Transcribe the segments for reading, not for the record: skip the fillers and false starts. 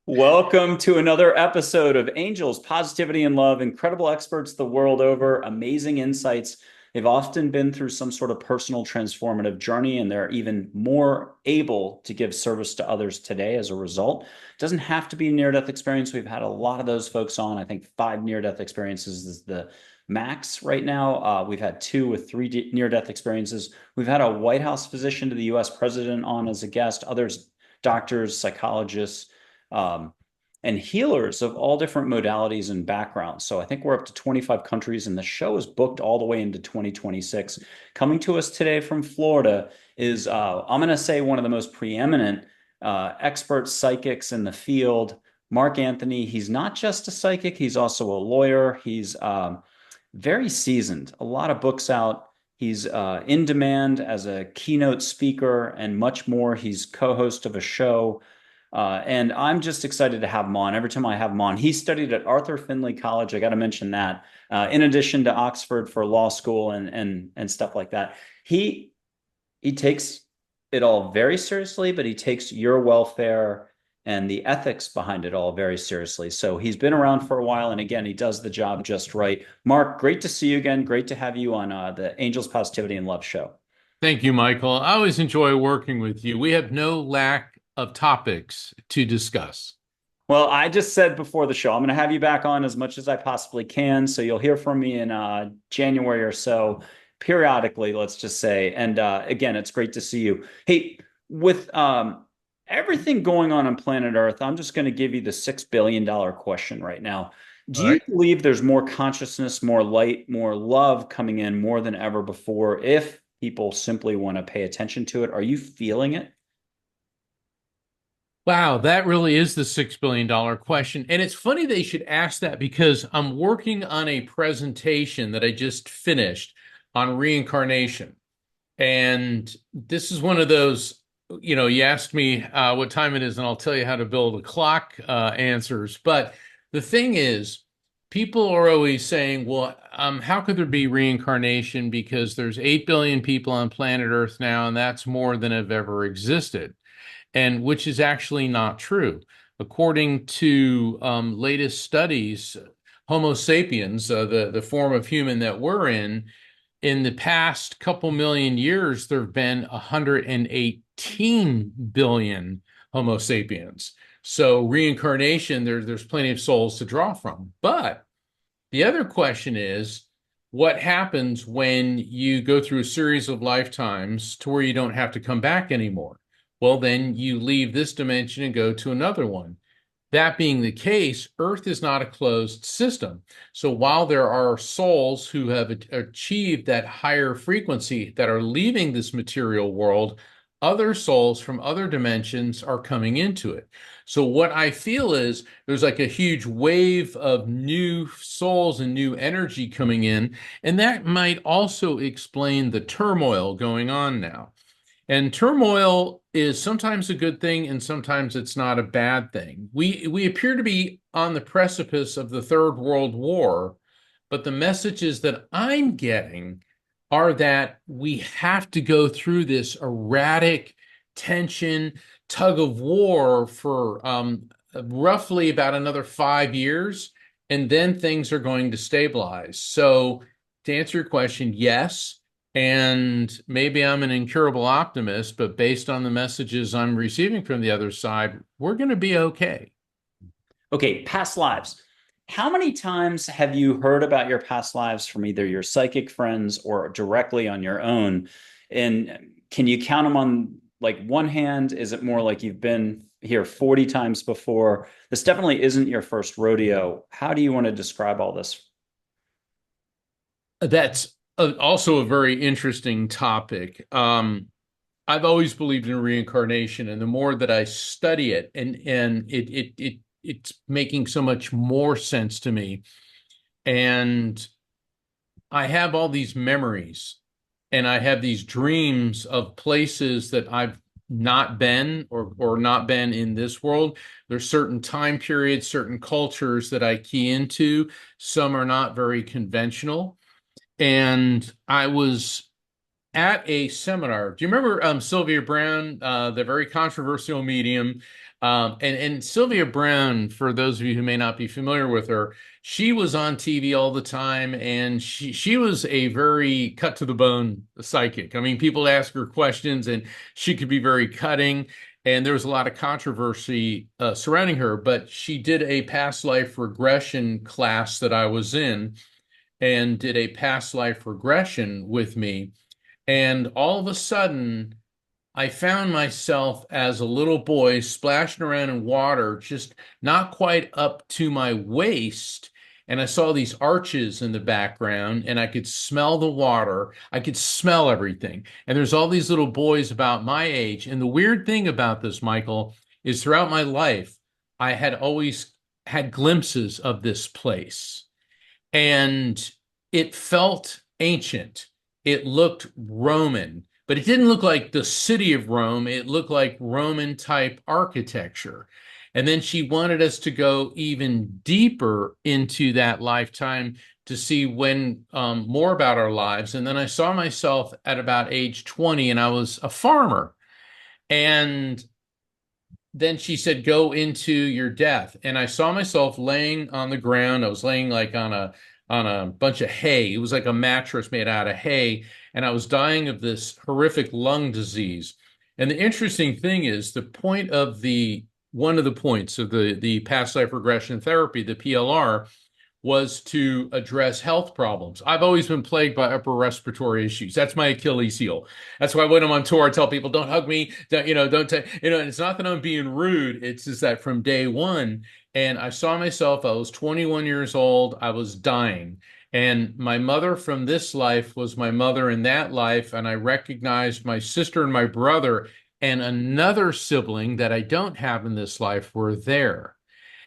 Welcome to another episode of Angels, Positivity and Love. Incredible experts the world over, amazing insights. They've often been through some sort of personal transformative journey, and they're even more able to give service to others today as a result. It doesn't have to be a near-death experience. We've had a lot of those folks on. I think 5 near-death experiences is the max right now. We've had 2 with 3 near-death experiences. We've had a White House physician to the US president on as a guest, others, doctors, psychologists, um, and healers of all different modalities and backgrounds. So I think we're up to 25 countries, and the show is booked all the way into 2026. Coming to us today from Florida is, I'm going to say, one of the most preeminent expert psychics in the field, Mark Anthony. He's not just a psychic, he's also a lawyer. He's very seasoned, a lot of books out. He's in demand as a keynote speaker and much more. He's co-host of a show. And I'm just excited to have him on. Every time I have him on, he studied at Arthur Findlay College. I got to mention that. In addition to Oxford for law school and stuff like that, he takes it all very seriously, but he takes your welfare and the ethics behind it all very seriously. So he's been around for a while, and again, he does the job just right. Mark, great to see you again. Great to have you on the Angels Positivity and Love show. Thank you, Michael. I always enjoy working with you. We have no lack of topics to discuss. Well, I just said before the show, I'm going to have you back on as much as I possibly can. So you'll hear from me in January or so, periodically, let's just say. And again, it's great to see you. Hey, with everything going on planet Earth, I'm just going to give you the $6 billion question right now. Do All you right. believe there's more consciousness, more light, more love coming in more than ever before if people simply want to pay attention to it? Are you feeling it? Wow, that really is the $6 billion question. And it's funny they should ask that because I'm working on a presentation that I just finished on reincarnation. And this is one of those, you asked me what time it is, and I'll tell you how to build a clock answers. But the thing is, people are always saying, well, how could there be reincarnation? Because there's 8 billion people on planet Earth now, and that's more than have ever existed, and which is actually not true. According to latest studies, Homo sapiens, the form of human that we're in the past couple million years, there have been 118 billion Homo sapiens. So reincarnation, there's plenty of souls to draw from. But the other question is, what happens when you go through a series of lifetimes to where you don't have to come back anymore? Well, then you leave this dimension and go to another one. That being the case, Earth is not a closed system. So while there are souls who have achieved that higher frequency that are leaving this material world, other souls from other dimensions are coming into it. So what I feel is there's like a huge wave of new souls and new energy coming in, and that might also explain the turmoil going on now. And turmoil is sometimes a good thing and sometimes it's not a bad thing. We appear to be on the precipice of the Third World War, but the messages that I'm getting are that we have to go through this erratic tension, tug of war for roughly about another 5 years, and then things are going to stabilize. So, to answer your question, yes. And maybe I'm an incurable optimist, but based on the messages I'm receiving from the other side, we're going to be okay. Okay, past lives. How many times have you heard about your past lives from either your psychic friends or directly on your own? And can you count them on like one hand? Is it more like you've been here 40 times before? This definitely isn't your first rodeo. How do you want to describe all this? That's also a very interesting topic. I've always believed in reincarnation, and the more that I study it, and it's making so much more sense to me. And I have all these memories and I have these dreams of places that I've not been or not been in this world. There's certain time periods, certain cultures that I key into. Some are not very conventional. And I was at a seminar. Do you remember Sylvia Browne, the very controversial medium? And Sylvia Browne, for those of you who may not be familiar with her, she was on TV all the time, and she was a very cut to the bone psychic. I mean, people ask her questions, and she could be very cutting. And there was a lot of controversy surrounding her, but she did a past life regression class that I was in, and did a past life regression with me. And all of a sudden, I found myself as a little boy splashing around in water, just not quite up to my waist. And I saw these arches in the background, and I could smell the water. I could smell everything. And there's all these little boys about my age. And the weird thing about this, Michael, is throughout my life, I had always had glimpses of this place, and it felt ancient. It looked Roman, but it didn't look like the city of Rome. It looked like Roman type architecture. And then she wanted us to go even deeper into that lifetime to see when more about our lives. And then I saw myself at about age 20, and I was a farmer. And then she said, go into your death. And I saw myself laying on the ground. I was laying like on a bunch of hay. It was like a mattress made out of hay. And I was dying of this horrific lung disease. And the interesting thing is the point of the one of the points of the past life regression therapy, the PLR, was to address health problems. I've always been plagued by upper respiratory issues. That's my Achilles heel. That's why when I'm on tour, I tell people, don't hug me. Don't, and it's not that I'm being rude. It's just that from day one, and I saw myself, I was 21 years old. I was dying. And my mother from this life was my mother in that life. And I recognized my sister and my brother and another sibling that I don't have in this life were there.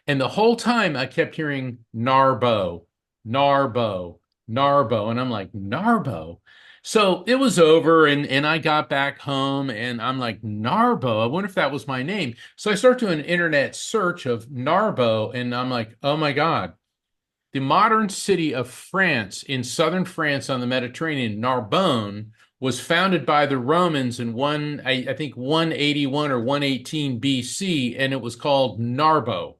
And the whole time I kept hearing Narbo, Narbo, Narbo. And I'm like, Narbo? So it was over, and I got back home, and I'm like, Narbo, I wonder if that was my name. So I start doing an internet search of Narbo, and I'm like, oh my God. The modern city of France, in southern France on the Mediterranean, Narbonne, was founded by the Romans in I think 181 or 118 BC, and it was called Narbo.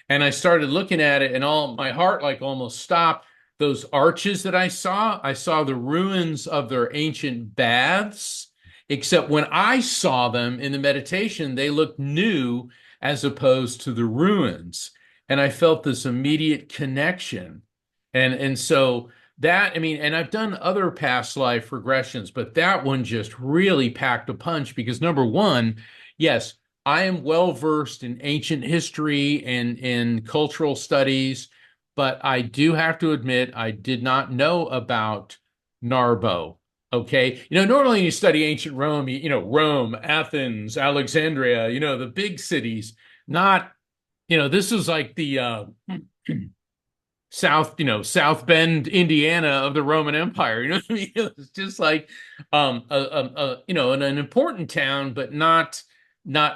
And I started looking at it, and all my heart like almost stopped. Those arches that I saw the ruins of their ancient baths, except when I saw them in the meditation, they looked new as opposed to the ruins. And I felt this immediate connection. And so that, I mean, and I've done other past life regressions, but that one just really packed a punch because number one, yes, I am well versed in ancient history and in cultural studies, but I do have to admit I did not know about Narbo. Okay, normally when you study ancient Rome, Rome, Athens, Alexandria, the big cities. Not, this is like the South Bend, Indiana of the Roman Empire. You know what I mean? It's just like an important town, but not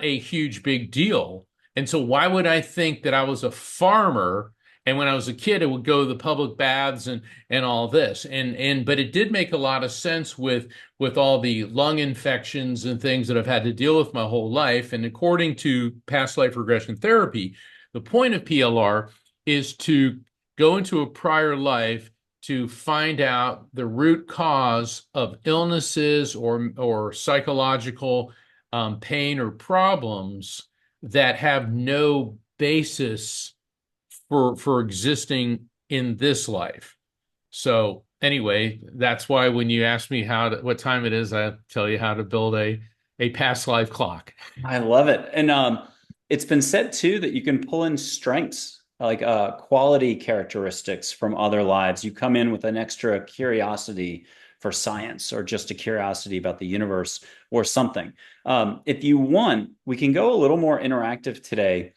a huge big deal. And so why would I think that I was a farmer? And when I was a kid, I would go to the public baths and all this. But it did make a lot of sense with all the lung infections and things that I've had to deal with my whole life. And according to past life regression therapy, the point of PLR is to go into a prior life to find out the root cause of illnesses or psychological pain or problems that have no basis for existing in this life. So anyway, that's why when you ask me what time it is, I tell you how to build a past life clock. I love it. And it's been said too that you can pull in strengths, like quality characteristics from other lives. You come in with an extra curiosity for science or just a curiosity about the universe or something. If you want, we can go a little more interactive today.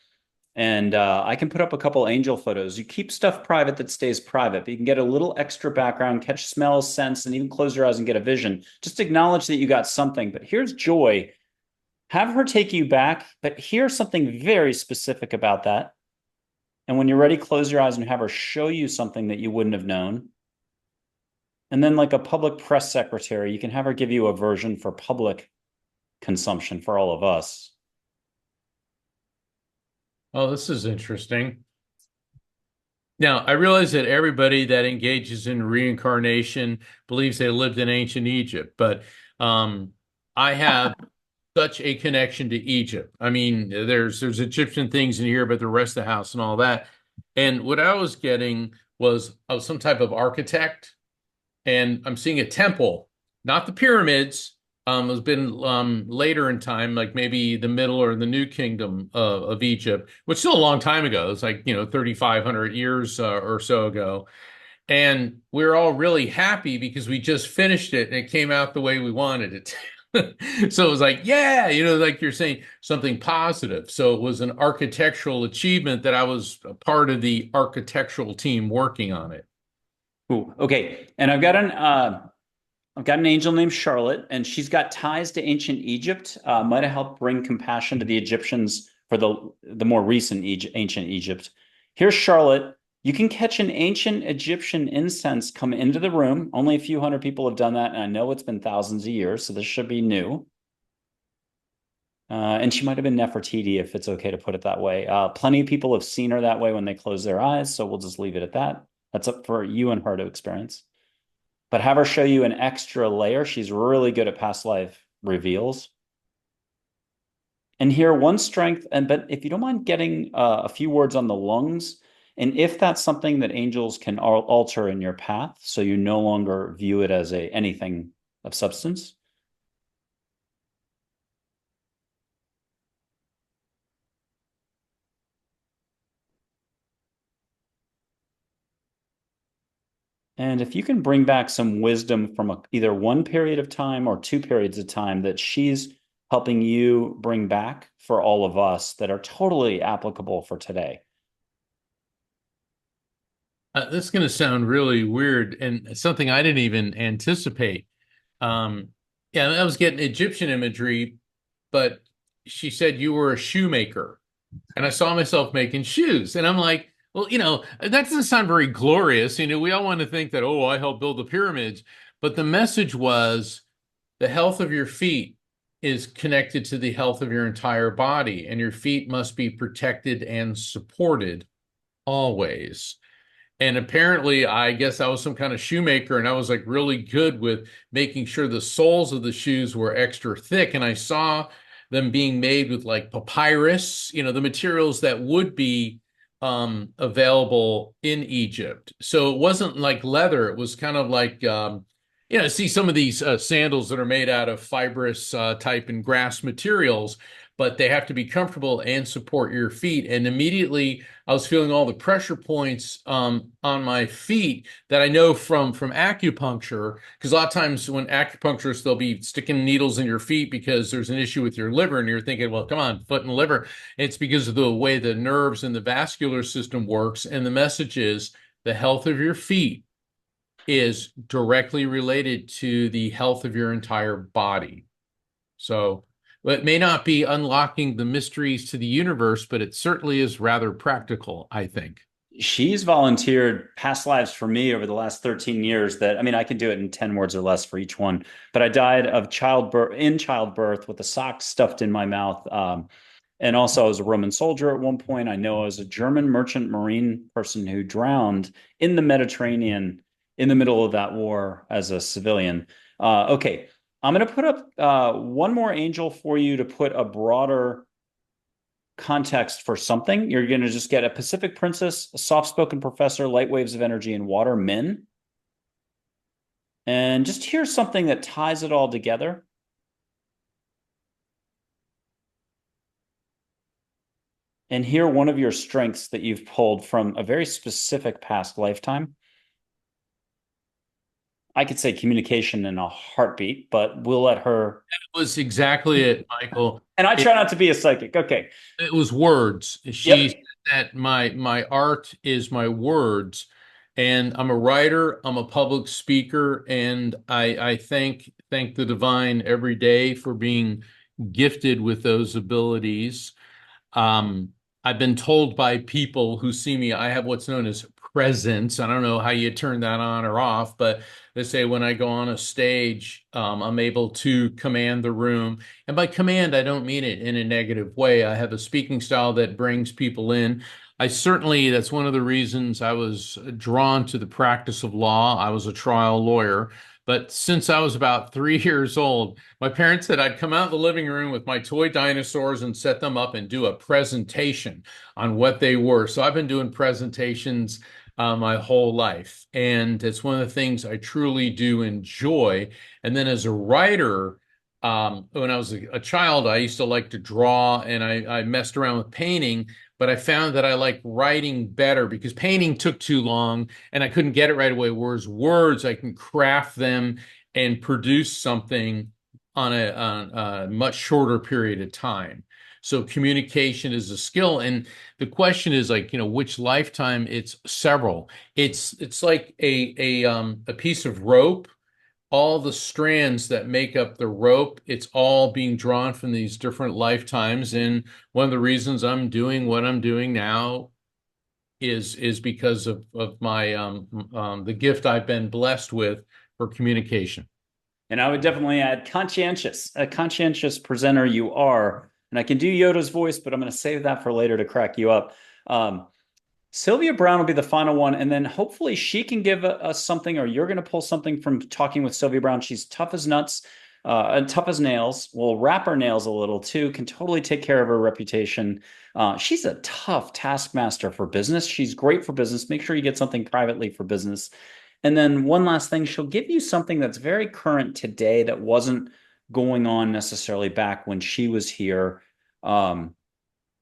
And I can put up a couple angel photos. You keep stuff private that stays private, but you can get a little extra background, catch smells, scents, and even close your eyes and get a vision. Just acknowledge that you got something. But here's Joy. Have her take you back, but here's something very specific about that. And when you're ready, close your eyes and have her show you something that you wouldn't have known. And then like a public press secretary, you can have her give you a version for public consumption for all of us. Oh, this is interesting. Now, I realize that everybody that engages in reincarnation believes they lived in ancient Egypt, but I have such a connection to Egypt. I mean, there's Egyptian things in here, but the rest of the house and all that. And what I was getting was some type of architect, and I'm seeing a temple, not the pyramids. It's been later in time, like maybe the Middle or the New Kingdom of Egypt, which is still a long time ago. It's like 3,500 years or so ago, and we're all really happy because we just finished it and it came out the way we wanted it to. So it was like, yeah, like you're saying, something positive. So it was an architectural achievement that I was a part of the architectural team working on it. Ooh, okay. And I've got an angel named Charlotte, and she's got ties to ancient Egypt. Might have helped bring compassion to the Egyptians for the more recent ancient Egypt. Here's Charlotte. You can catch an ancient Egyptian incense come into the room. Only a few hundred people have done that, and I know it's been thousands of years, so this should be new. And she might have been Nefertiti, if it's okay to put it that way. Plenty of people have seen her that way when they close their eyes, so we'll just leave it at that. That's up for you and her to experience. But have her show you an extra layer. She's really good at past life reveals. And here, one strength, but if you don't mind getting a few words on the lungs, and if that's something that angels can alter in your path, so you no longer view it as anything of substance. And if you can bring back some wisdom from either one period of time or two periods of time that she's helping you bring back for all of us that are totally applicable for today. This is going to sound really weird and something I didn't even anticipate. Yeah, I was getting Egyptian imagery, but she said you were a shoemaker, and I saw myself making shoes, and I'm like, well, that doesn't sound very glorious. We all want to think that, oh, I helped build the pyramids, but the message was the health of your feet is connected to the health of your entire body, and your feet must be protected and supported always. And apparently, I guess I was some kind of shoemaker, and I was like really good with making sure the soles of the shoes were extra thick. And I saw them being made with like papyrus, the materials that would be available in Egypt. So it wasn't like leather. It was kind of like, see some of these sandals that are made out of fibrous type and grass materials, but they have to be comfortable and support your feet. And immediately, I was feeling all the pressure points on my feet that I know from acupuncture. Because a lot of times when acupuncturists, they'll be sticking needles in your feet because there's an issue with your liver, and you're thinking, well, come on, foot and liver. It's because of the way the nerves and the vascular system works. And the message is the health of your feet is directly related to the health of your entire body. So it may not be unlocking the mysteries to the universe, but it certainly is rather practical, I think. She's volunteered past lives for me over the last 13 years that, I mean, I can do it in 10 words or less for each one, but I died of childbirth with a sock stuffed in my mouth. And also I was a Roman soldier at one point. I know I was a German merchant marine person who drowned in the Mediterranean in the middle of that war as a civilian. Okay. I'm going to put up one more angel for you to put a broader context for something. You're going to just get a Pacific princess, a soft-spoken professor, light waves of energy, and water min. And just hear something that ties it all together. And hear one of your strengths that you've pulled from a very specific past lifetime. I could say communication in a heartbeat, but we'll let her. That was exactly it, Michael. And I It, try not to be a psychic. Okay. it was words. She said Yep. that my art is my words, and I'm a writer, I'm a public speaker, and I thank the divine every day for being gifted with those abilities. Um, I've been told by people who see me, I have what's known as presence. I don't know how you turn that on or off, but they say when I go on a stage, I'm able to command the room. And by command, I don't mean it in a negative way. I have a speaking style that brings people in. That's one of the reasons I was drawn to the practice of law. I was a trial lawyer. But since I was about 3 years old, my parents said I'd come out of the living room with my toy dinosaurs and set them up and do a presentation on what they were. So I've been doing presentations my whole life. And it's one of the things I truly do enjoy. And then as a writer, when I was a child, I used to like to draw and I messed around with painting, but I found that I like writing better because painting took too long and I couldn't get it right away. Whereas words, I can craft them and produce something on a much shorter period of time. So communication is a skill. And the question is like, which lifetime? It's several. It's like a piece of rope, all the strands that make up the rope, it's all being drawn from these different lifetimes. And one of the reasons I'm doing what I'm doing now is because of my the gift I've been blessed with for communication. And I would definitely add a conscientious presenter you are. And I can do Yoda's voice, but I'm going to save that for later to crack you up. Sylvia Browne will be the final one, and then hopefully she can give us something, or you're going to pull something from talking with Sylvia Browne. She's tough as nuts, and tough as nails. Will wrap her nails a little too. Can totally take care of her reputation. She's a tough taskmaster for business. She's great for business. Make sure you get something privately for business. And then one last thing, she'll give you something that's very current today that wasn't going on necessarily back when she was here. Um,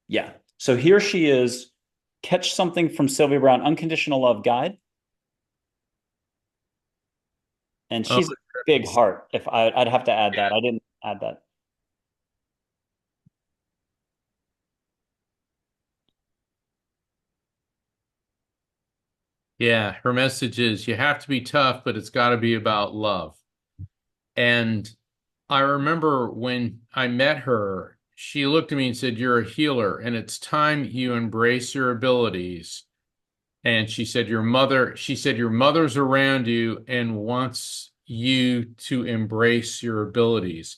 yeah. So here she is. Catch something from Sylvia Browne, Unconditional Love Guide. And Oh, she's a big heart. If I'd have to add that. I didn't add that. yeah. Her message is you have to be tough, but it's got to be about love. And I remember when I met her, she looked at me and said, "You're a healer, and it's time you embrace your abilities." And she said, your mother's around you and wants you to embrace your abilities.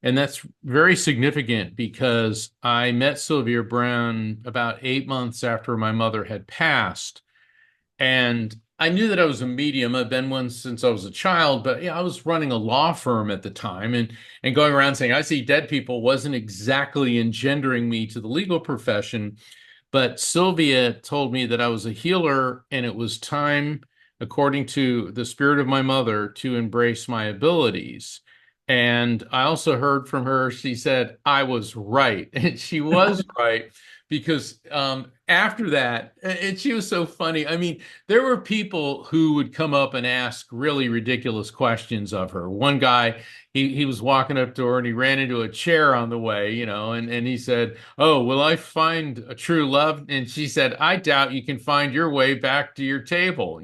And that's very significant because I met Sylvia Browne about 8 months after my mother had passed. And I knew that I was a medium. I've been one since I was a child, but yeah, I was running a law firm at the time and going around saying, I see dead people wasn't exactly engendering me to the legal profession. But Sylvia told me that I was a healer and it was time, according to the spirit of my mother, to embrace my abilities. And I also heard from her, she said, I was right. And she was right because after that, and she was so funny. I mean, there were people who would come up and ask really ridiculous questions of her. One guy, he was walking up to her and he ran into a chair on the way, and he said, "Oh, will I find a true love?" And she said, "I doubt you can find your way back to your table."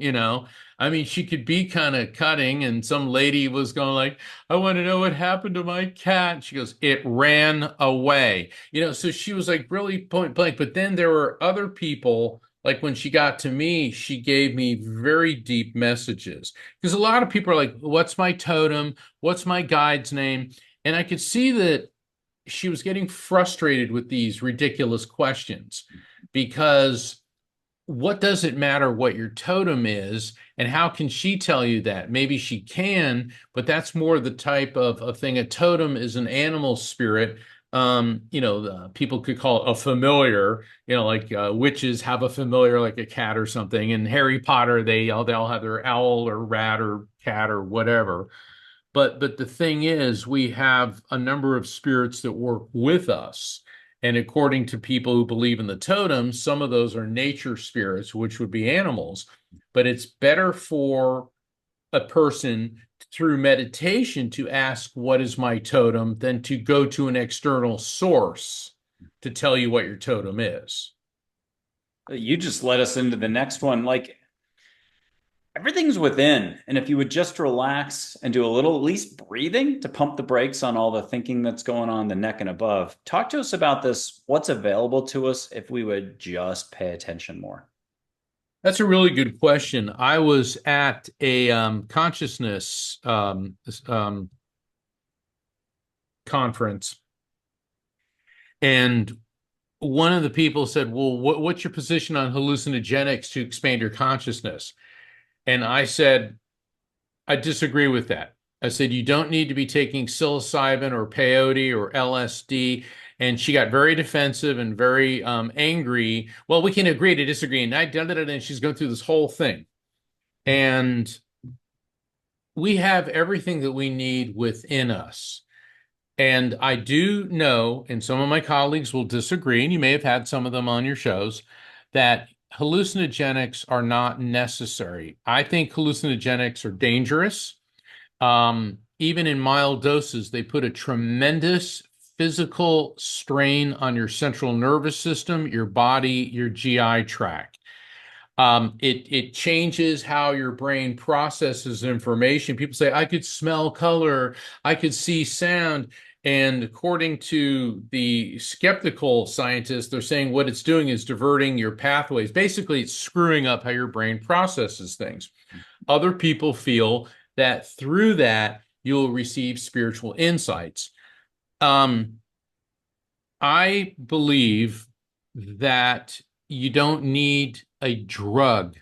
I mean, she could be kind of cutting, and some lady was going like, "I want to know what happened to my cat." She goes, "It ran away." So she was like really point blank. But then there were other people, like when she got to me, she gave me very deep messages. Because a lot of people are like, "What's my totem? What's my guide's name?" And I could see that she was getting frustrated with these ridiculous questions because what does it matter what your totem is and how can she tell you that? Maybe she can, but that's more the type of thing. A totem is an animal spirit. People could call it a familiar, like witches have a familiar like a cat or something. And Harry Potter, they all have their owl or rat or cat or whatever. But the thing is, we have a number of spirits that work with us. And according to people who believe in the totems, some of those are nature spirits, which would be animals. But it's better for a person through meditation to ask, what is my totem, than to go to an external source to tell you what your totem is. You just led us into the next one. Like everything's within. And if you would just relax and do a little, at least breathing to pump the brakes on all the thinking that's going on the neck and above. Talk to us about this. What's available to us if we would just pay attention more? That's a really good question. I was at a consciousness conference, and one of the people said, "Well, what's your position on hallucinogenics to expand your consciousness?" And I said, "I disagree with that." I said, "You don't need to be taking psilocybin or peyote or LSD." And she got very defensive and very angry. Well, we can agree to disagree. And she's going through this whole thing. And we have everything that we need within us. And I do know, and some of my colleagues will disagree, and you may have had some of them on your shows, that hallucinogenics are not necessary. I think hallucinogenics are dangerous. Even in mild doses, they put a tremendous physical strain on your central nervous system, your body, your GI tract. It changes how your brain processes information. People say, I could smell color, I could see sound. And according to the skeptical scientists, they're saying what it's doing is diverting your pathways. Basically, it's screwing up how your brain processes things. Other people feel that through that, you'll receive spiritual insights. Um, I believe that you don't need a drug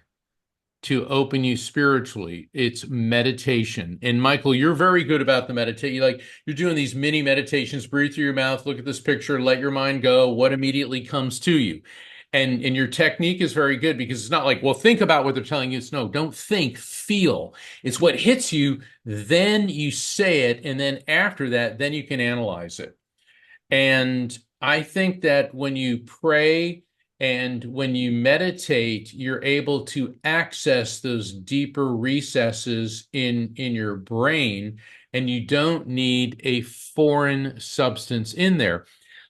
to open you spiritually. It's meditation. And Michael, you're very good about the meditation. Like you're doing these mini meditations, breathe through your mouth, look at this picture, let your mind go, what immediately comes to you. And your technique is very good because it's not like, well, think about what they're telling you. It's no, don't think, feel. It's what hits you, then you say it, and then after that, then you can analyze it. And I think that when you pray and when you meditate, you're able to access those deeper recesses in your brain, and you don't need a foreign substance in there.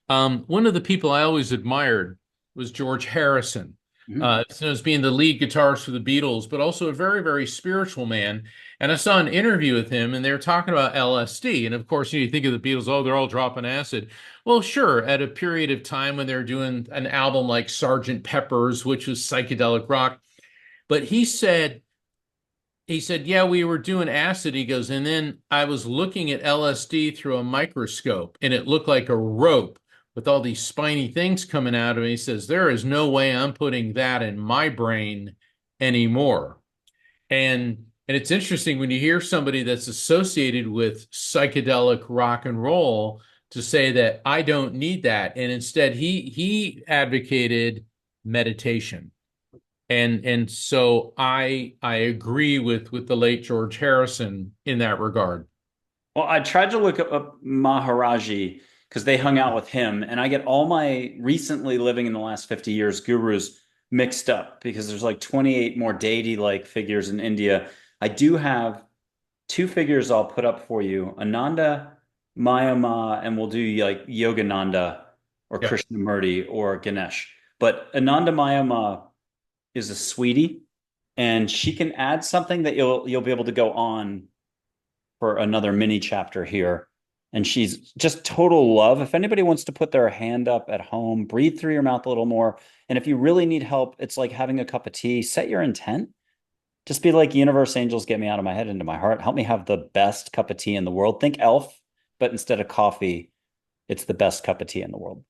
One of the people I always admired was George Harrison, Mhm. known as being the lead guitarist for the Beatles, but also a very, very spiritual man. And I saw an interview with him, and they were talking about LSD. And of course, you think of the Beatles, oh, they're all dropping acid. Well, sure, at a period of time when they're doing an album like Sergeant Pepper's, which was psychedelic rock. But he said, yeah, we were doing acid. He goes, and then I was looking at LSD through a microscope and it looked like a rope with all these spiny things coming out of it. He says, there is no way I'm putting that in my brain anymore. And it's interesting when you hear somebody that's associated with psychedelic rock and roll to say that I don't need that. And instead he advocated meditation. And so I agree with the late George Harrison in that regard. Well, I tried to look up Maharaji because they hung out with him, and I get all my recently living in the last 50 years gurus mixed up because there's like 28 more deity-like figures in India. I do have two figures I'll put up for you, Ananda Mayama, and we'll do like Yogananda or Yeah, Krishnamurti or Ganesh. But Ananda Mayama is a sweetie, and she can add something that you'll be able to go on for another mini chapter here. And she's just total love. If anybody wants to put their hand up at home, breathe through your mouth a little more. And if you really need help, it's like having a cup of tea. Set your intent. Just be like, universe angels, get me out of my head into my heart. Help me have the best cup of tea in the world. Think elf, but instead of coffee, it's the best cup of tea in the world.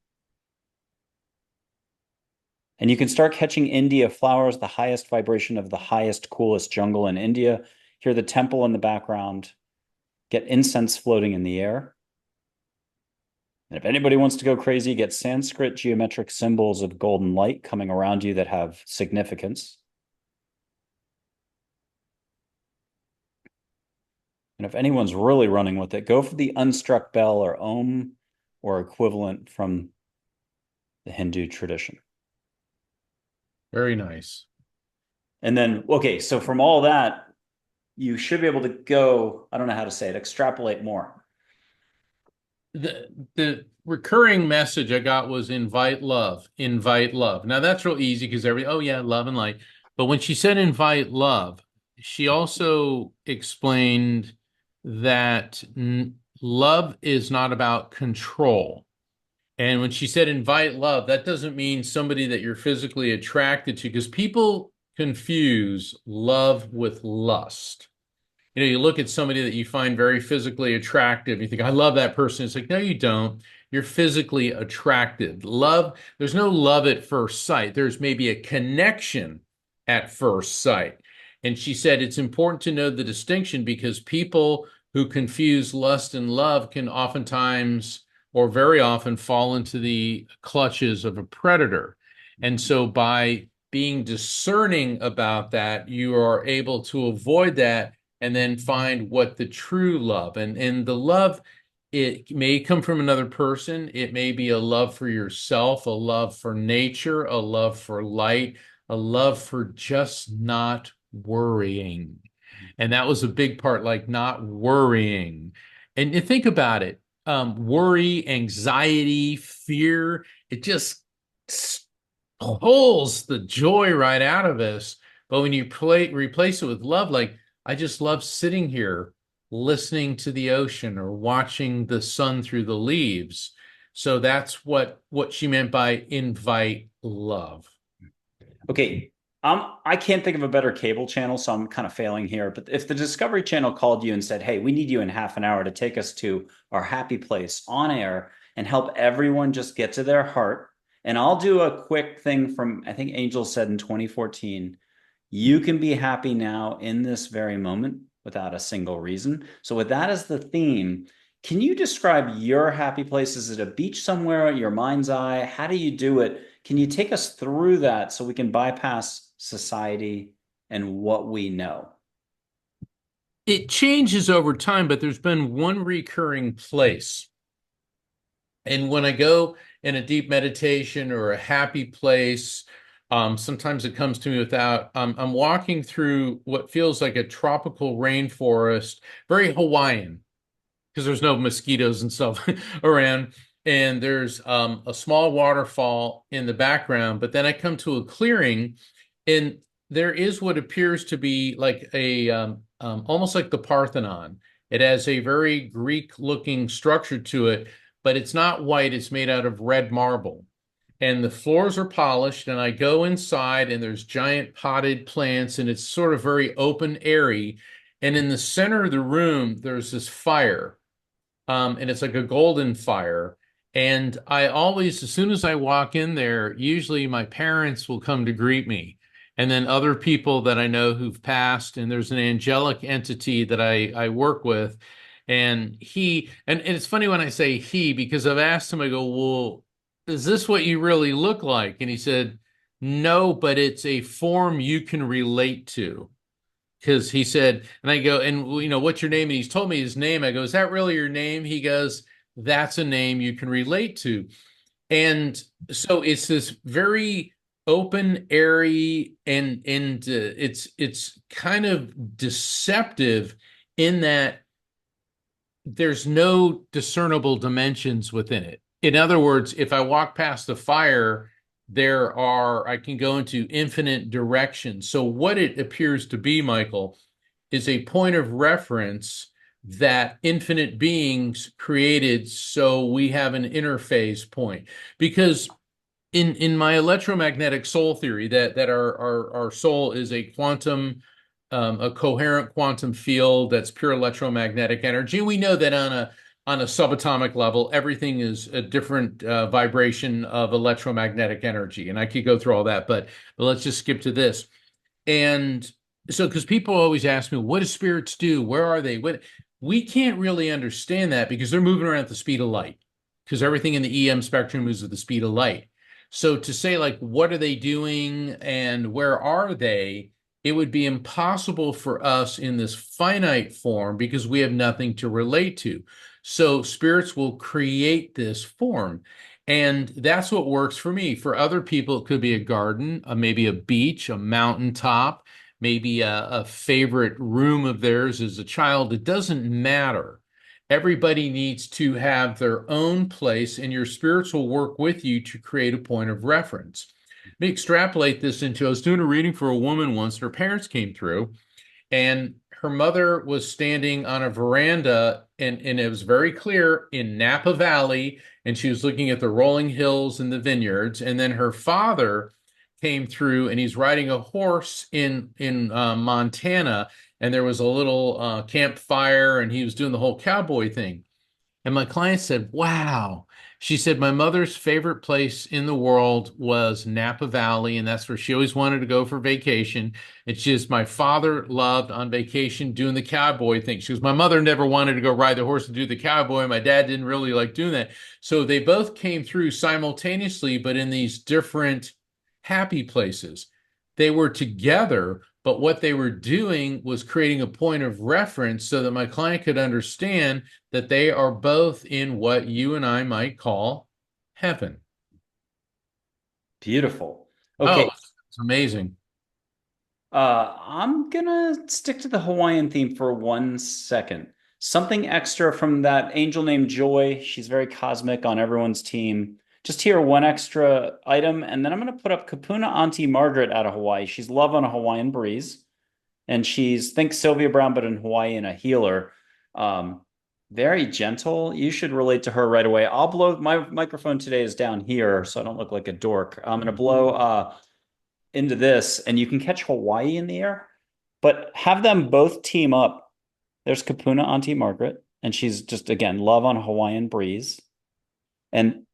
And you can start catching India flowers, the highest vibration of the highest, coolest jungle in India. Hear the temple in the background. Get incense floating in the air. And if anybody wants to go crazy, get Sanskrit geometric symbols of golden light coming around you that have significance. And if anyone's really running with it, go for the unstruck bell or Om or equivalent from the Hindu tradition. very nice. And then, okay, so from all that, you should be able to go, I don't know how to say it, extrapolate more. The recurring message I got was invite love, invite love. Now that's real easy because oh yeah, love and light. But when she said invite love, she also explained that love is not about control. And when she said invite love, that doesn't mean somebody that you're physically attracted to, because people confuse love with lust. You look at somebody that you find very physically attractive, you think, I love that person. It's like, no, you don't. You're physically attracted. Love, there's no love at first sight. There's maybe a connection at first sight. And she said it's important to know the distinction because people who confuse lust and love can oftentimes or very often fall into the clutches of a predator. And so by being discerning about that, you are able to avoid that and then find what the true love and the love, it may come from another person. It may be a love for yourself, a love for nature, a love for light, a love for just not worrying. And that was a big part, like not worrying. And you think about it, worry, anxiety, fear, it just pulls the joy right out of us. But when you replace it with love, like I just love sitting here listening to the ocean or watching the sun through the leaves. So that's what she meant by invite love. Okay. I can't think of a better cable channel, so I'm kind of failing here. But if the Discovery Channel called you and said, hey, we need you in half an hour to take us to our happy place on air and help everyone just get to their heart. And I'll do a quick thing from, I think Angel said in 2014, you can be happy now in this very moment without a single reason. So with that as the theme, can you describe your happy place? Is it a beach somewhere, your mind's eye? How do you do it? Can you take us through that so we can bypass society and what we know? It changes over time, but there's been one recurring place. And when I go in a deep meditation or a happy place, sometimes it comes to me without, I'm walking through what feels like a tropical rainforest, very Hawaiian, because there's no mosquitoes and stuff around. And there's a small waterfall in the background, but then I come to a clearing, and there is what appears to be like a almost like the Parthenon. It has a very Greek-looking structure to it, but it's not white. It's made out of red marble. And the floors are polished, and I go inside, and there's giant potted plants, and it's sort of very open, airy. And in the center of the room, there's this fire, and it's like a golden fire. And I always, as soon as I walk in there, usually my parents will come to greet me. And then other people that I know who've passed, and there's an angelic entity that I work with. And and it's funny when I say he, because I've asked him, I go, well, is this what you really look like? And he said, no, but it's a form you can relate to. Because he said, and I go, and what's your name? And he's told me his name. I go, is that really your name? He goes, that's a name you can relate to. And so it's this very open, airy, and it's kind of deceptive in that there's no discernible dimensions within it. In other words, if I walk past the fire, I can go into infinite directions. So what it appears to be, Michael, is a point of reference that infinite beings created so we have an interface point. Because in my electromagnetic soul theory, that our soul is a coherent quantum field that's pure electromagnetic energy. We know that on a subatomic level, everything is a different vibration of electromagnetic energy. And I could go through all that, but let's just skip to this. And so, because people always ask me, what do spirits do? Where are they? We can't really understand that because they're moving around at the speed of light, because everything in the EM spectrum moves at the speed of light. So to say, like, what are they doing and where are they? It would be impossible for us in this finite form because we have nothing to relate to. So spirits will create this form. And that's what works for me. For other people, it could be a garden, maybe a beach, a mountaintop, maybe a favorite room of theirs as a child. It doesn't matter. Everybody needs to have their own place, and your spirits will work with you to create a point of reference. Let me extrapolate this into, I was doing a reading for a woman once, and her parents came through, and her mother was standing on a veranda, and it was very clear in Napa Valley, and she was looking at the rolling hills and the vineyards. And then her father came through, and he's riding a horse in Montana, and there was a little campfire, and he was doing the whole cowboy thing. And my client said, "Wow." She said, "My mother's favorite place in the world was Napa Valley, and that's where she always wanted to go for vacation. It's just my father loved on vacation doing the cowboy thing." She goes, "My mother never wanted to go ride the horse and do the cowboy. My dad didn't really like doing that." So they both came through simultaneously, but in these different happy places. They were together, but what they were doing was creating a point of reference so that my client could understand that they are both in what you and I might call heaven. Beautiful. Okay. Oh, it's amazing. I'm gonna stick to the Hawaiian theme for 1 second. Something extra from that angel named Joy. She's very cosmic on everyone's team. Just here, one extra item, and then I'm gonna put up Kapuna Auntie Margaret out of Hawaii. She's love on a Hawaiian breeze, and she's think Sylvia Browne, but in Hawaii and a healer. Um, Very gentle. You should relate to her right away. I'll blow. My microphone today is down here, so I don't look like a dork. I'm gonna blow into this, and you can catch Hawaii in the air, but have them both team up. There's Kapuna Auntie Margaret, and she's just again love on a Hawaiian breeze, and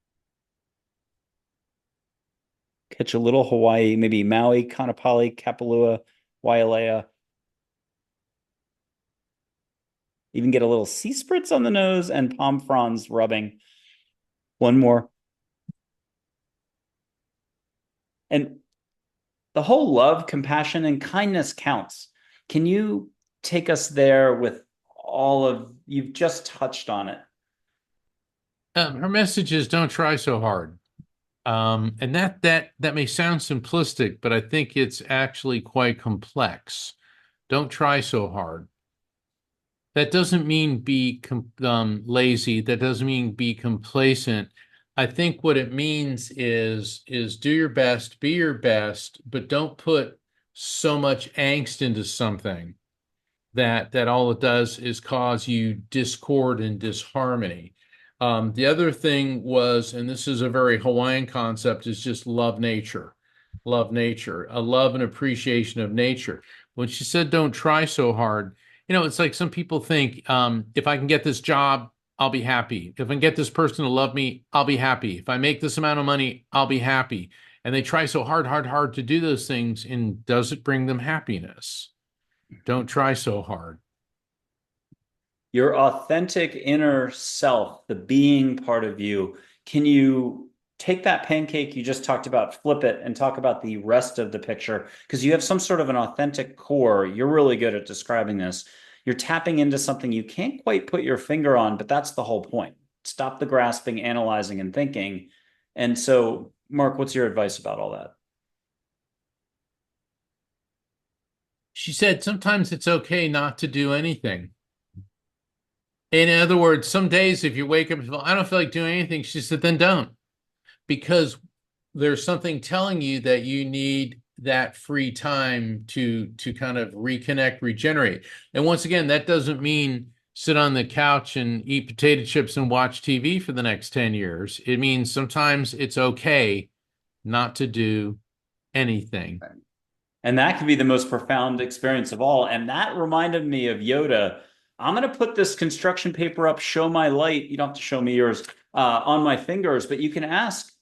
catch a little Hawaii, maybe Maui, Kanapali, Kapalua, Wailea. Even get a little sea spritz on the nose and palm fronds rubbing. One more. And the whole love, compassion, and kindness counts. Can you take us there with all of, you've just touched on it? Her message is don't try so hard. And that may sound simplistic, but I think it's actually quite complex. Don't try so hard. That doesn't mean be lazy. That doesn't mean be complacent. I think what it means is do your best, be your best, but don't put so much angst into something that all it does is cause you discord and disharmony. The other thing was, and this is a very Hawaiian concept, is just love nature, a love and appreciation of nature. When she said, "Don't try so hard," it's like some people think, if I can get this job, I'll be happy. If I can get this person to love me, I'll be happy. If I make this amount of money, I'll be happy. And they try so hard, hard, hard to do those things. And does it bring them happiness? Don't try so hard. Your authentic inner self, the being part of you. Can you take that pancake you just talked about, flip it, and talk about the rest of the picture? Because you have some sort of an authentic core. You're really good at describing this. You're tapping into something you can't quite put your finger on, but that's the whole point. Stop the grasping, analyzing, and thinking. And so, Mark, what's your advice about all that? She said, sometimes it's okay not to do anything. In other words, some days if you wake up and feel, I don't feel like doing anything, she said, then don't. Because there's something telling you that you need that free time to kind of reconnect, regenerate. And once again, that doesn't mean sit on the couch and eat potato chips and watch TV for the next 10 years. It means sometimes it's okay not to do anything. And that could be the most profound experience of all. And that reminded me of Yoda. I'm going to put this construction paper up, show my light. You don't have to show me yours on my fingers, but you can ask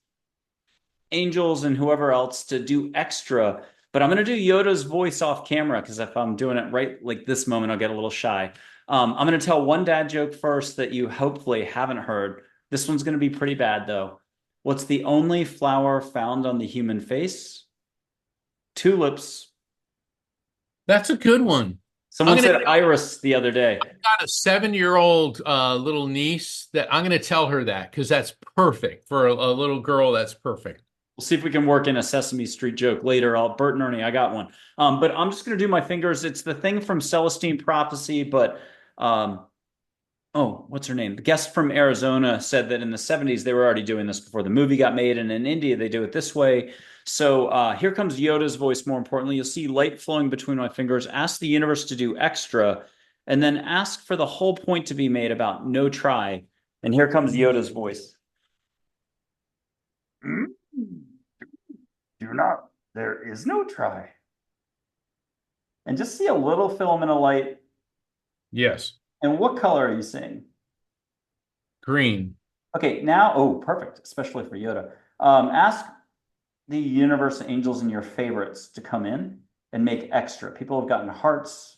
angels and whoever else to do extra. But I'm going to do Yoda's voice off camera because if I'm doing it right like this moment, I'll get a little shy. I'm going to tell one dad joke first that you hopefully haven't heard. This one's going to be pretty bad, though. What's the only flower found on the human face? Tulips. That's a good one. Someone said iris the other day. I've got a 7-year-old little niece that I'm going to tell her that because that's perfect for a little girl. That's perfect. We'll see if we can work in a Sesame Street joke later. Bert and Ernie, I got one. But I'm just going to do my fingers. It's the thing from Celestine Prophecy, but oh, what's her name? The guest from Arizona said that in the 70s they were already doing this before the movie got made, and in India they do it this way. So here comes Yoda's voice. More importantly, you'll see light flowing between my fingers. Ask the universe to do extra, and then ask for the whole point to be made about no try. And here comes Yoda's voice. Do not There is no try. And just see a little filament of light. Yes. And what color are you seeing? Green. Okay, now, oh, perfect, especially for Yoda. Ask the universe angels and your favorites to come in and make extra. People have gotten hearts,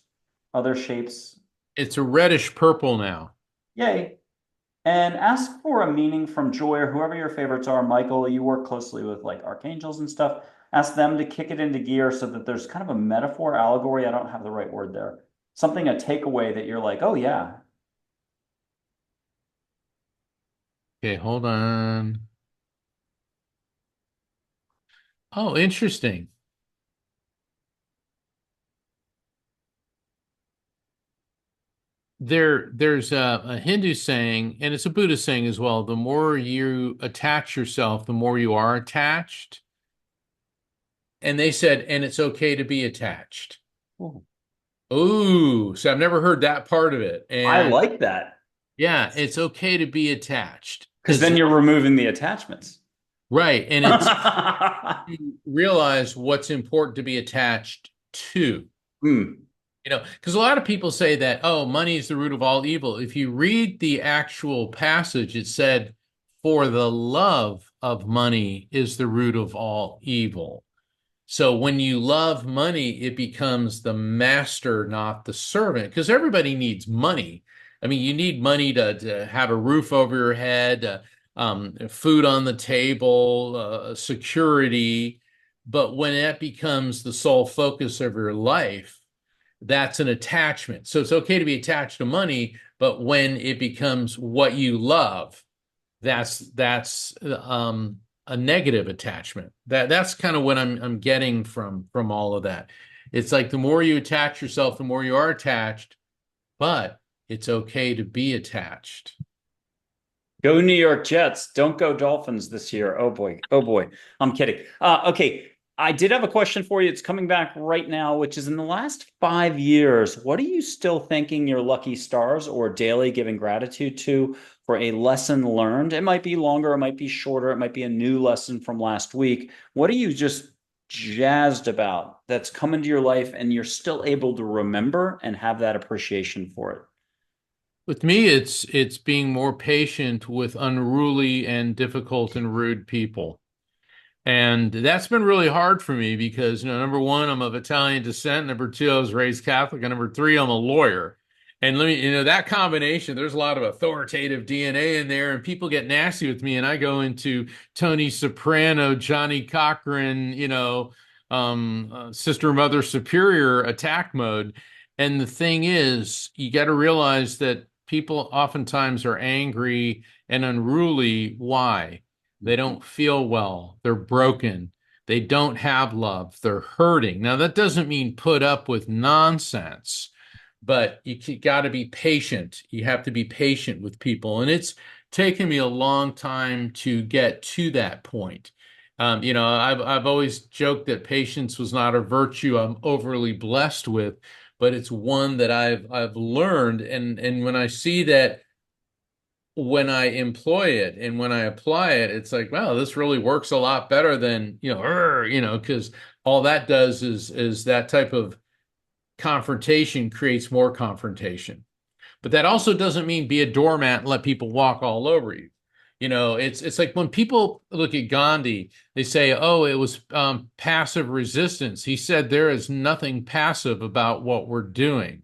other shapes. It's a reddish purple now. Yay. And ask for a meaning from Joy or whoever your favorites are. Michael, you work closely with like archangels and stuff. Ask them to kick it into gear so that there's kind of a metaphor, allegory. I don't have the right word there. Something, a takeaway that you're like, oh, yeah. Okay, hold on. Oh, interesting. There's a Hindu saying, and it's a Buddhist saying as well, the more you attach yourself, the more you are attached. And they said, and it's okay to be attached. Ooh, Ooh, so I've never heard that part of it. I And like that yeah, it's okay to be attached because because then you're removing the attachments. right, and it's you realize what's important to be attached to. Hmm. Because a lot of people say that, oh, money is the root of all evil. If you read the actual passage, it said, for the love of money is the root of all evil. So when you love money, it becomes the master, not the servant, because everybody needs money. I mean, you need money to have a roof over your head, food on the table, security. But when that becomes the sole focus of your life, that's an attachment. So it's okay to be attached to money, but when it becomes what you love, that's a negative attachment. That's kind of what I'm getting from all of that. It's like the more you attach yourself, the more you are attached, but it's okay to be attached. Go New York Jets. Don't go Dolphins this year. Oh boy. Oh boy. I'm kidding. Okay. I did have a question for you. It's coming back right now, which is in the last 5 years, what are you still thanking your lucky stars or daily giving gratitude to for a lesson learned? It might be longer, it might be shorter, it might be a new lesson from last week. What are you just jazzed about that's come into your life and you're still able to remember and have that appreciation for it? With me, it's being more patient with unruly and difficult and rude people. And that's been really hard for me because, number one, I'm of Italian descent. Number two, I was raised Catholic. And number three, I'm a lawyer. And let me, that combination, there's a lot of authoritative DNA in there, and people get nasty with me. And I go into Tony Soprano, Johnny Cochran, Sister Mother Superior attack mode. And the thing is, you got to realize that people oftentimes are angry and unruly. Why? They don't feel well. They're broken. They don't have love. They're hurting. Now, that doesn't mean put up with nonsense, but you got to be patient. You have to be patient with people. And it's taken me a long time to get to that point. I've always joked that patience was not a virtue I'm overly blessed with, but it's one that I've learned. And when I see that when I employ it and when I apply it, it's like, wow, this really works a lot better than, because all that does is that type of confrontation creates more confrontation. But that also doesn't mean be a doormat and let people walk all over you. It's like when people look at Gandhi, they say, "Oh, it was passive resistance." He said there is nothing passive about what we're doing.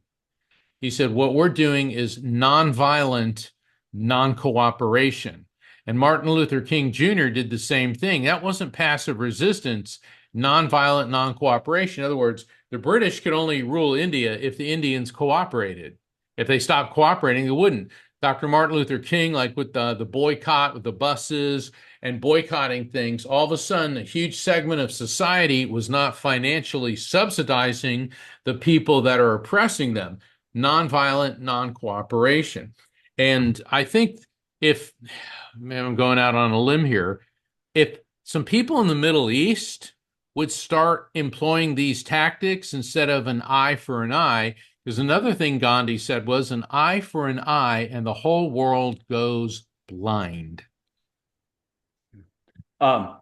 He said, what we're doing is nonviolent non-cooperation. And Martin Luther King Jr. did the same thing. That wasn't passive resistance, nonviolent non-cooperation. In other words, the British could only rule India if the Indians cooperated. If they stopped cooperating, they wouldn't. Dr. Martin Luther King, like with the boycott with the buses and boycotting things, all of a sudden a huge segment of society was not financially subsidizing the people that are oppressing them. Nonviolent non-cooperation. And I think if, man, I'm going out on a limb here, if some people in the Middle East would start employing these tactics instead of an eye for an eye, because another thing Gandhi said was an eye for an eye and the whole world goes blind. Um,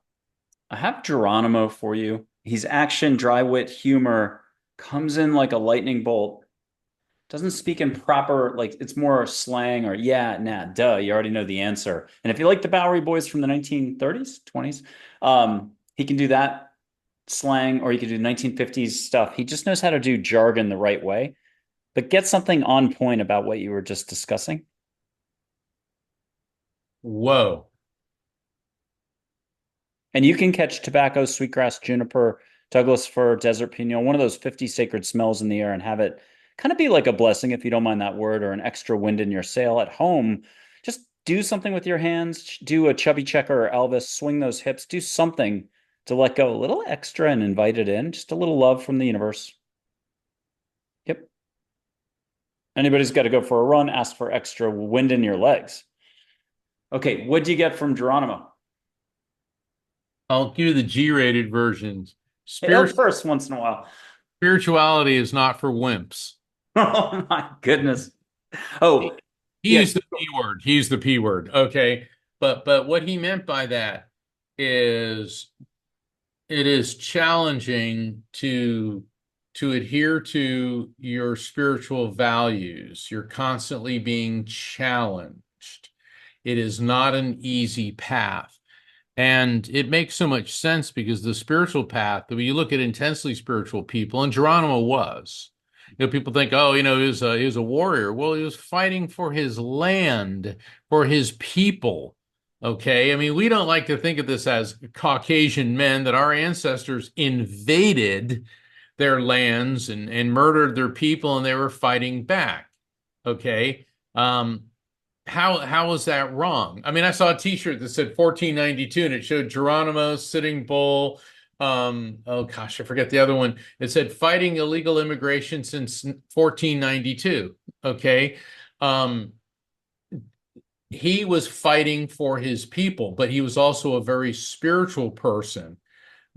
I have Geronimo for you. He's action, dry wit, humor, comes in like a lightning bolt. Doesn't speak in proper, like it's more slang or yeah, nah, duh. You already know the answer. And if you like the Bowery Boys from the 1930s, 20s, he can do that slang, or he can do 1950s stuff. He just knows how to do jargon the right way, but get something on point about what you were just discussing. Whoa. And you can catch tobacco, sweetgrass, juniper, Douglas fir, desert pinon, one of those 50 sacred smells in the air, and have it kind of be like a blessing, if you don't mind that word, or an extra wind in your sail at home. Just do something with your hands, do a chubby checker or Elvis, swing those hips, do something to let go a little extra and invite it in. Just a little love from the universe. Yep. Anybody's got to go for a run, ask for extra wind in your legs. Okay, what do you get from Geronimo? I'll give you the G-rated versions. Hail first once in a while. Spirituality is not for wimps. Oh my goodness. He, Oh, he yeah. used the P word. He used the P word. Okay. But what he meant by that is it is challenging to adhere to your spiritual values. You're constantly being challenged. It is not an easy path. And it makes so much sense because the spiritual path, when you look at intensely spiritual people, and Geronimo was, people think, oh, he was a warrior. Well, he was fighting for his land, for his people. Okay. I mean, we don't like to think of this as Caucasian men, that our ancestors invaded their lands and murdered their people and they were fighting back. Okay. Um, how was that wrong? I mean, I saw a T-shirt that said 1492 and it showed Geronimo, Sitting Bull. Oh gosh, I forget the other one. It said fighting illegal immigration since 1492. Okay. Um, he was fighting for his people, but he was also a very spiritual person.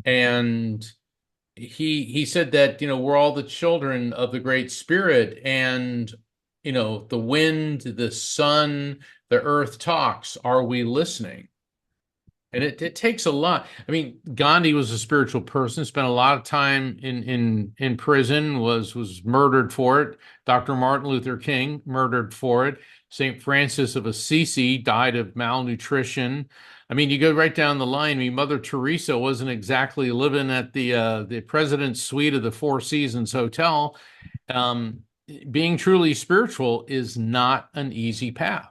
And he said that, we're all the children of the Great Spirit, and the wind, the sun, the earth talks. Are we listening? And it takes a lot. I mean, Gandhi was a spiritual person, spent a lot of time in prison, was murdered for it. Dr. Martin Luther King murdered for it. St. Francis of Assisi died of malnutrition. I mean, you go right down the line. I mean, Mother Teresa wasn't exactly living at the president's suite of the Four Seasons Hotel. Um, Being truly spiritual is not an easy path.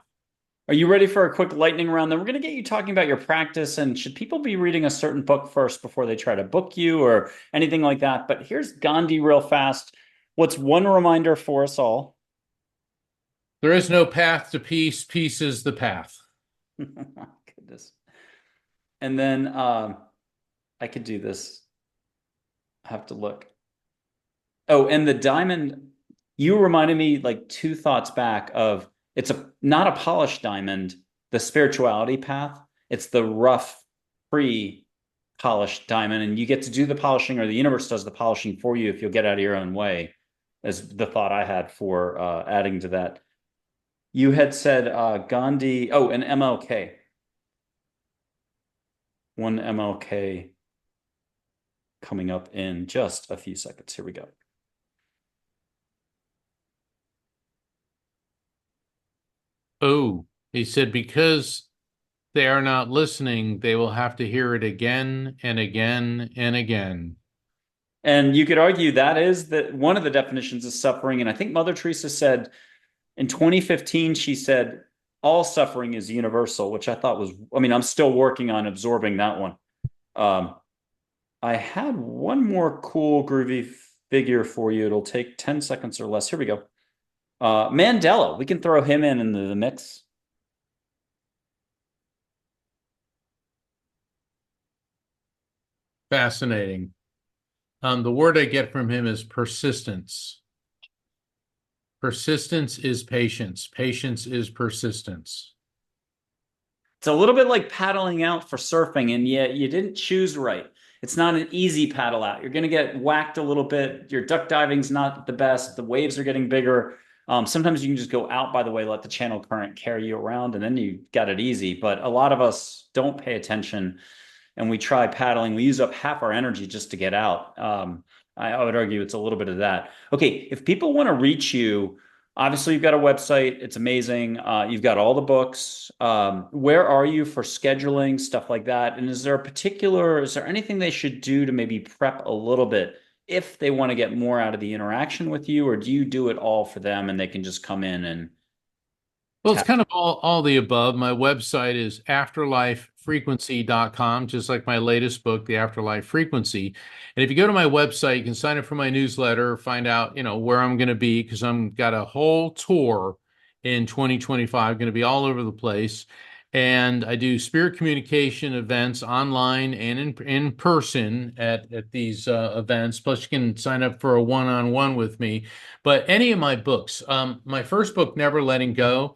Are you ready for a quick lightning round? Then we're going to get you talking about your practice, and should people be reading a certain book first before they try to book you or anything like that? But here's Gandhi real fast. What's one reminder for us all? There is no path to peace. Peace is the path. My goodness. And then I could do this. I have to look. Oh, and the diamond, you reminded me like two thoughts back of it's a not a polished diamond, the spirituality path. It's the rough, pre-polished diamond, and you get to do the polishing, or the universe does the polishing for you if you'll get out of your own way, is the thought I had for adding to that. You had said Gandhi, oh, and MLK. One MLK coming up in just a few seconds. Here we go. Oh, he said, because they are not listening, they will have to hear it again and again and again. And you could argue that is that one of the definitions of suffering. And I think Mother Teresa said in 2015, she said, all suffering is universal, which I thought was, I mean, I'm still working on absorbing that one. Um, I had one more cool, groovy figure for you. It'll take 10 seconds or less. Here we go. Mandela, we can throw him in the mix. Fascinating. The word I get from him is persistence. Persistence is patience. Patience is persistence. It's a little bit like paddling out for surfing, and yet you didn't choose right. It's not an easy paddle out. You're going to get whacked a little bit. Your duck diving's not the best. The waves are getting bigger. Sometimes you can just go out by the way, let the channel current carry you around, and then you got it easy. But a lot of us don't pay attention and we try paddling, we use up half our energy just to get out. I would argue it's a little bit of that. Okay, if people want to reach you, obviously you've got a website, it's amazing. You've got all the books. Where are you for scheduling, stuff like that? And is there anything they should do to maybe prep a little bit if they want to get more out of the interaction with you, or do you do it all for them and they can just come in and Well, it's tap? kind of all the above. My website is afterlifefrequency.com, just like my latest book, The Afterlife Frequency. And if you go to my website, you can sign up for my newsletter, find out, where I'm going to be, because I'm got a whole tour in 2025, going to be all over the place. And I do spirit communication events online and in person at these events. Plus, you can sign up for a one-on-one with me. But any of my books, my first book, Never Letting Go,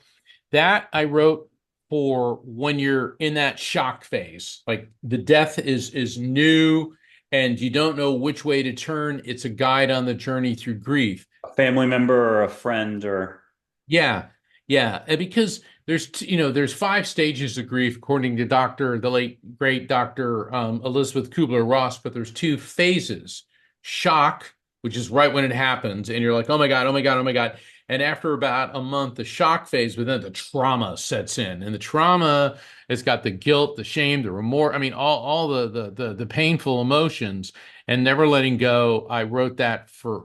that I wrote for when you're in that shock phase, like the death is new and you don't know which way to turn. It's a guide on the journey through grief. A family member or a friend or Yeah, yeah, and because there's 5 stages of grief according to the late great Dr. Elizabeth Kubler-Ross, but there's 2 phases: shock, which is right when it happens, and you're like, oh my God, oh my God, oh my God. And after about a month, the shock phase, but then the trauma sets in, and the trauma has got the guilt, the shame, the remorse. I mean, all the painful emotions, and never letting go. I wrote that for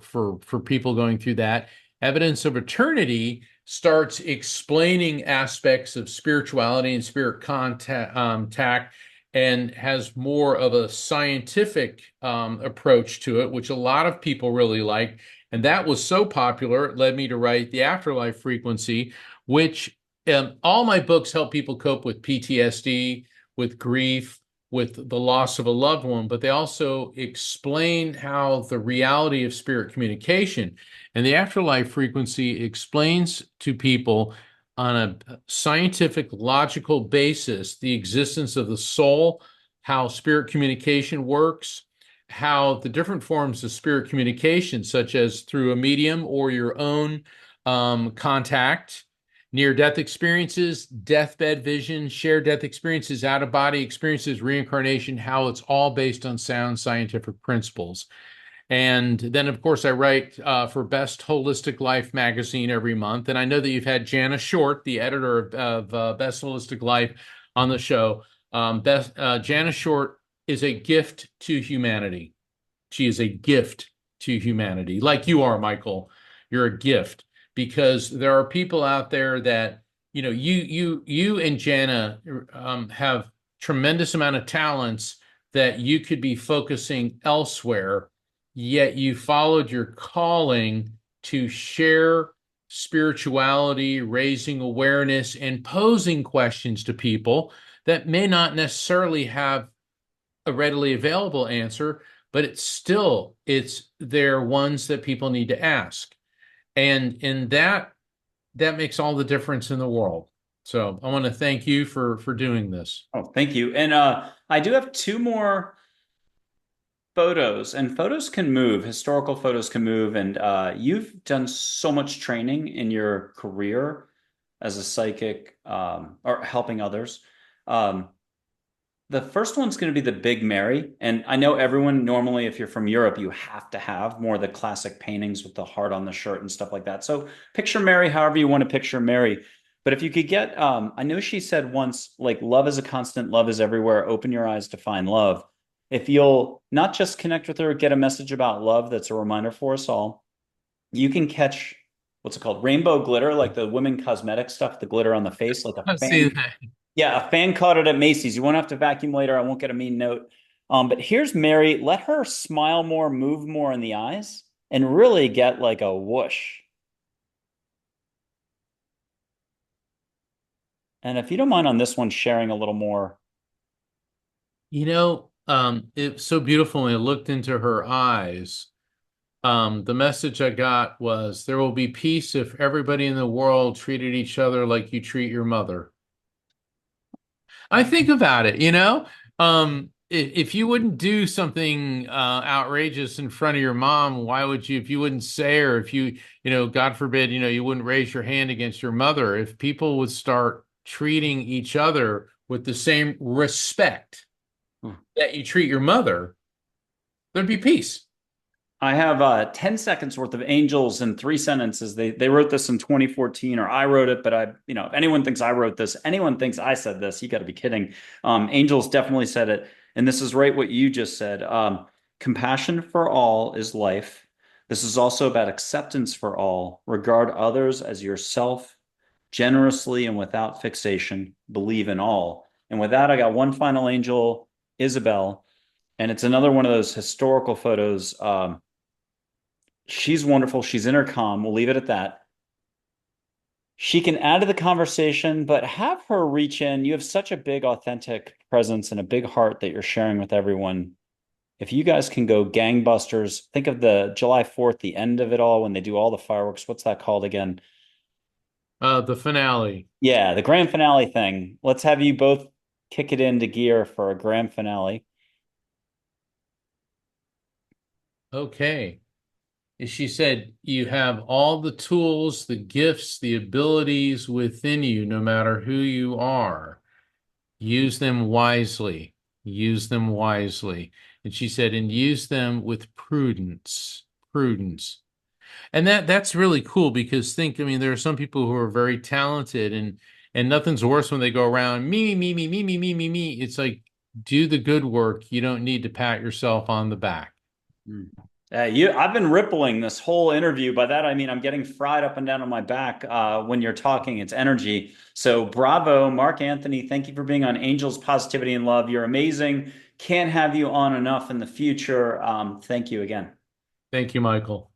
people going through that. Evidence of Eternity starts explaining aspects of spirituality and spirit contact, and has more of a scientific approach to it, which a lot of people really like. And that was so popular, it led me to write The Afterlife Frequency, which all my books help people cope with PTSD, with grief, with the loss of a loved one, but they also explain how the reality of spirit communication and the afterlife frequency explains to people on a scientific, logical basis the existence of the soul, how spirit communication works, how the different forms of spirit communication, such as through a medium or your own contact, near-death experiences, deathbed vision, shared death experiences, out-of-body experiences, reincarnation, how it's all based on sound scientific principles. And then, of course, I write for Best Holistic Life magazine every month. And I know that you've had Jana Short, the editor of Best Holistic Life, on the show. Jana Short is a gift to humanity. She is a gift to humanity, like you are, Michael. You're a gift, because there are people out there that, you and Jana have tremendous amount of talents that you could be focusing elsewhere, yet you followed your calling to share spirituality, raising awareness, and posing questions to people that may not necessarily have a readily available answer, but it's they're ones that people need to ask. And in that makes all the difference in the world. So I want to thank you for doing this. oh, thank you. And I do have two more photos, and photos can move. Historical photos can move, and you've done so much training in your career as a psychic, or helping others. Um, the first one's going to be the Big Mary, and I know everyone normally, if you're from Europe, you have to have more of the classic paintings with the heart on the shirt and stuff like that. So picture Mary however you want to picture Mary. But if you could get, I know she said once, like, love is a constant, love is everywhere. Open your eyes to find love. If you'll not just connect with her, get a message about love that's a reminder for us all, you can catch what's it called? Rainbow glitter, like the women cosmetic stuff, the glitter on the face, like a I've seen fan. that. Yeah, a fan caught it at Macy's. You won't have to vacuum later. I won't get a mean note. But here's Mary. Let her smile more, move more in the eyes, and really get like a whoosh. And if you don't mind on this one, sharing a little more. It's so beautiful when I looked into her eyes. The message I got was, there will be peace if everybody in the world treated each other like you treat your mother. I think about it, if you wouldn't do something outrageous in front of your mom, why would you? If you wouldn't say, or if God forbid, you wouldn't raise your hand against your mother, if people would start treating each other with the same respect, that you treat your mother, there'd be peace. I have 10 seconds worth of angels in three sentences. They wrote this in 2014, or I wrote it, but if anyone thinks I wrote this, anyone thinks I said this, you got to be kidding. Angels definitely said it. And this is right what you just said. Compassion for all is life. This is also about acceptance for all. Regard others as yourself, generously and without fixation. Believe in all. And with that, I got one final angel, Isabel. And it's another one of those historical photos. She's wonderful. She's in her calm. We'll leave it at that. She can add to the conversation, but have her reach in. You have such a big, authentic presence and a big heart that you're sharing with everyone. If you guys can go gangbusters, think of the July 4th, the end of it all, when they do all the fireworks. What's that called again? The finale. Yeah, the grand finale thing. Let's have you both kick it into gear for a grand finale. Okay. She said, you have all the tools, the gifts, the abilities within you, no matter who you are. Use them wisely. Use them wisely. And she said, and use them with prudence. Prudence. And that's really cool because I mean, there are some people who are very talented and nothing's worse when they go around me. It's like, do the good work. You don't need to pat yourself on the back. Mm. I've been rippling this whole interview. By that, I mean I'm getting fried up and down on my back when you're talking. It's energy. So bravo, Mark Anthony. Thank you for being on Angels, Positivity, and Love. You're amazing. Can't have you on enough in the future. Thank you again. Thank you, Michael.